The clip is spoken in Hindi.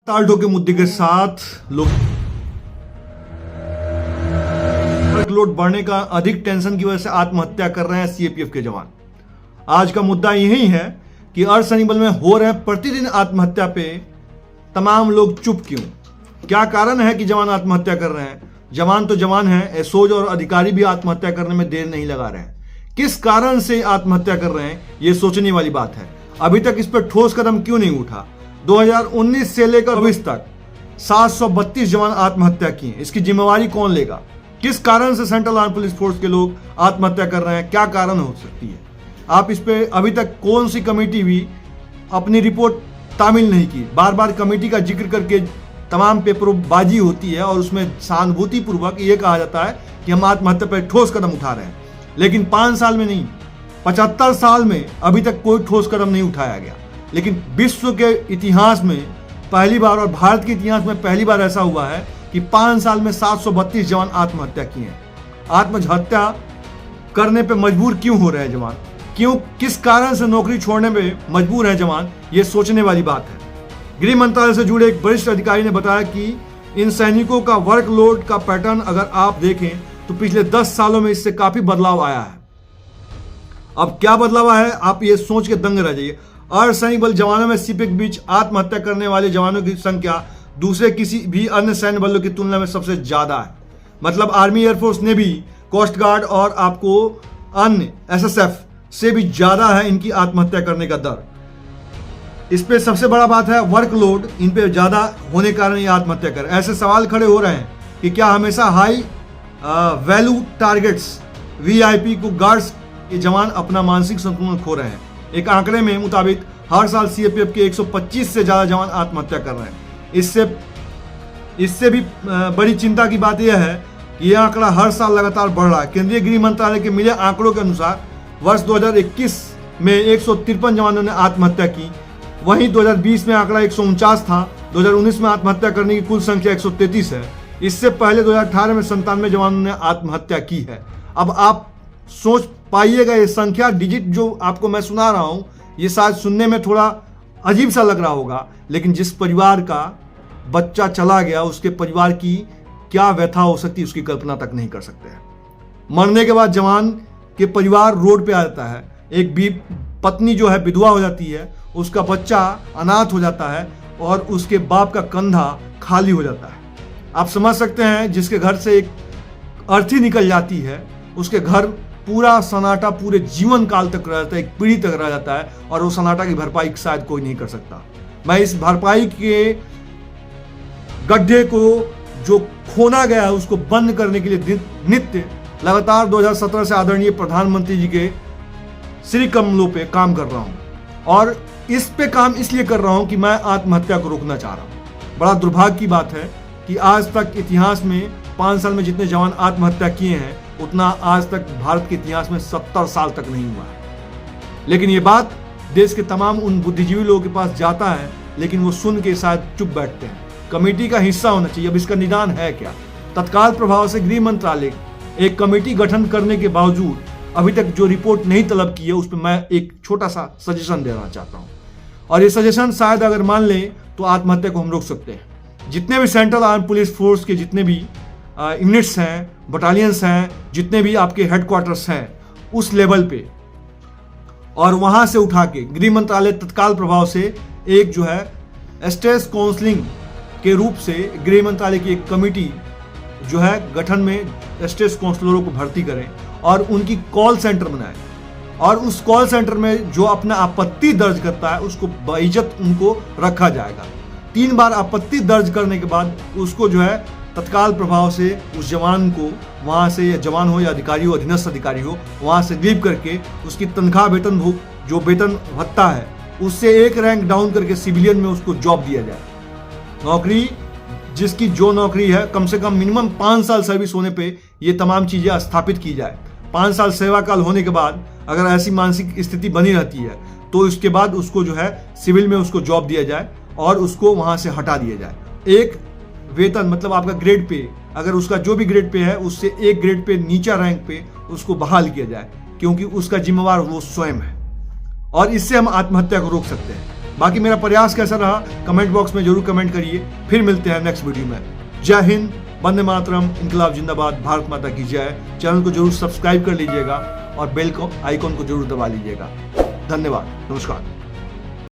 ताल्डो के मुद्दे के साथ वर्कलोड बढ़ने का अधिक टेंशन की वजह से आत्महत्या कर रहे हैं सीएपीएफ के जवान। आज का मुद्दा यही है कि अर्धसैनिक में हो रहे प्रतिदिन आत्महत्या पे तमाम लोग चुप क्यों? क्या कारण है कि जवान आत्महत्या कर रहे हैं? जवान तो जवान हैं, एसओज और अधिकारी भी आत्महत्या करने में देर नहीं लगा रहे हैं। किस कारण से आत्महत्या कर रहे हैं, ये सोचने वाली बात है। अभी तक इस पर ठोस कदम क्यों नहीं उठा? 2019 से लेकर 20 तक 732 जवान आत्महत्या किए। इसकी जिम्मेवारी कौन लेगा? किस कारण से सेंट्रल आर्म पुलिस फोर्स के लोग आत्महत्या कर रहे हैं? क्या कारण हो सकती है? आप इस पे अभी तक कौन सी कमेटी भी अपनी रिपोर्ट तामील नहीं की। बार बार कमेटी का जिक्र करके तमाम पेपरबाजी होती है और उसमें सहानुभूति पूर्वक ये कहा जाता है कि हम आत्महत्या पर ठोस कदम उठा रहे हैं, लेकिन 5 साल में नहीं, 75 साल में अभी तक कोई ठोस कदम नहीं उठाया गया। लेकिन विश्व के इतिहास में पहली बार और भारत के इतिहास में पहली बार ऐसा हुआ है कि 5 साल में 732 जवान आत्महत्या किए हैं। आत्महत्या करने पे मजबूर क्यों हो रहे हैं जवान? क्यों, किस कारण से नौकरी छोड़ने में मजबूर है जवान? ये सोचने वाली बात है। गृह मंत्रालय से जुड़े एक वरिष्ठ अधिकारी ने बताया कि इन सैनिकों का वर्कलोड का पैटर्न अगर आप देखें तो पिछले 10 सालों में इससे काफी बदलाव आया है। अब क्या बदलाव आया है, आप ये सोच के दंग रह जाइए। अर्धसैनिक बल जवानों में सीपीएफ के बीच आत्महत्या करने वाले जवानों की संख्या दूसरे किसी भी अन्य सैन्य बलों की तुलना में सबसे ज्यादा है। मतलब army, air force, navy, coast guard और आपको अन्य एसएसएफ से भी ज्यादा है इनकी आत्महत्या करने का दर। इस पे सबसे बड़ा बात है वर्कलोड इन पे ज्यादा होने के कारण ये आत्महत्या कर। ऐसे सवाल खड़े हो रहे हैं कि क्या हमेशा हाई वैल्यू टारगेट्स वीआईपी को गार्ड्स के जवान अपना मानसिक संतुलन खो रहे हैं। एक आंकड़े में मुताबिक हर साल सीएपीएफ के 125 से ज्यादा जवान आत्महत्या कर रहे हैं। इससे भी बड़ी चिंता की बात यह है कि यह आंकड़ा हर साल लगातार बढ़ रहा है। केंद्रीय गृह मंत्रालय के मिले आंकड़ों के अनुसार वर्ष 2021 में 153 जवानों ने आत्महत्या की। वहीं 2020 में आंकड़ा 149 था। 2019 में आत्महत्या करने की कुल संख्या 133 है। इससे पहले 2018 में 97 जवानों ने आत्महत्या की है। अब आप सोच पाइएगा, ये संख्या डिजिट जो आपको मैं सुना रहा हूं, ये शायद सुनने में थोड़ा अजीब सा लग रहा होगा, लेकिन जिस परिवार का बच्चा चला गया उसके परिवार की क्या व्यथा हो सकती है उसकी कल्पना तक नहीं कर सकते हैं। मरने के बाद जवान के परिवार रोड पे आ जाता है। एक भी पत्नी जो है विधवा हो जाती है, उसका बच्चा अनाथ हो जाता है और उसके बाप का कंधा खाली हो जाता है। आप समझ सकते हैं, जिसके घर से एक अर्थी निकल जाती है उसके घर पूरा सन्नाटा पूरे जीवन काल तक रह जाता है, एक पीढ़ी तक रह जाता है, और वो सन्नाटा की भरपाई शायद कोई नहीं कर सकता। मैं इस भरपाई के गड्ढे को जो खोना गया है उसको बंद करने के लिए नित्य लगातार 2017 से आदरणीय प्रधानमंत्री जी के श्री कमलों पे काम कर रहा हूं, और इस पे काम इसलिए कर रहा हूं कि मैं आत्महत्या को रोकना चाह रहा हूं। बड़ा दुर्भाग्य की बात है कि आज तक इतिहास में 5 साल में जितने जवान आत्महत्या किए हैं उतना आज तक भारत के इतिहास में 70 साल तक नहीं हुआ है। लेकिन ये बात देश के तमाम उन बुद्धिजीवी लोगों के पास जाता है, लेकिन वो सुन के शायद चुप बैठते हैं। कमेटी का हिस्सा होना चाहिए। अब इसका निदान है क्या? तत्काल प्रभाव से गृह मंत्रालय एक कमेटी गठन करने के बावजूद अभी तक जो रिपोर्ट नहीं तलब की है उस पर मैं एक छोटा सा सजेशन देना चाहता हूं, और ये सजेशन शायद अगर मान लें तो आत्महत्या को हम रोक सकते हैं। जितने भी सेंट्रल आर्म पुलिस फोर्स के जितने भी यूनिट्स हैं, बटालियंस हैं, जितने भी आपके हेडक्वार्टर्स हैं उस लेवल पे, और वहां से उठा के गृह मंत्रालय तत्काल प्रभाव से एक जो है स्ट्रेस काउंसलिंग के रूप से गृह मंत्रालय की एक कमेटी जो है गठन में स्ट्रेस काउंसलरों को भर्ती करें और उनकी कॉल सेंटर बनाएं, और उस कॉल सेंटर में जो अपना आपत्ति दर्ज करता है उसको बाइज्जत उनको रखा जाएगा। 3 बार आपत्ति दर्ज करने के बाद उसको जो है तत्काल प्रभाव से उस जवान को वहां से, या जवान हो या अधिकारी हो, अधीनस्थ अधिकारी हो, वहां से लीव करके उसकी तनख्वाह वेतन जो वेतन भत्ता है उससे एक रैंक डाउन करके सिविलियन में उसको जॉब दिया जाए। नौकरी जिसकी जो नौकरी है कम से कम मिनिमम 5 साल सर्विस होने पे ये तमाम चीजें स्थापित की जाए। 5 साल सेवा काल होने के बाद अगर ऐसी मानसिक स्थिति बनी रहती है तो उसके बाद उसको जो है सिविल में उसको जॉब दिया जाए और उसको वहां से हटा दिया जाए। एक वेतन मतलब आपका ग्रेड पे, अगर उसका जो भी ग्रेड पे है उससे एक ग्रेड पे नीचा रैंक पे उसको बहाल किया जाए, क्योंकि उसका जिम्मेवार वो स्वयं है, और इससे हम आत्महत्या को रोक सकते हैं। बाकी मेरा प्रयास कैसा रहा कमेंट बॉक्स में जरूर कमेंट करिए। फिर मिलते हैं नेक्स्ट वीडियो में। जय हिंद, वंदे मातरम, इनकलाब जिंदाबाद, भारत माता की जय। चैनल को जरूर सब्सक्राइब कर लीजिएगा और बेल को आइकॉन को जरूर दबा लीजिएगा। धन्यवाद, नमस्कार।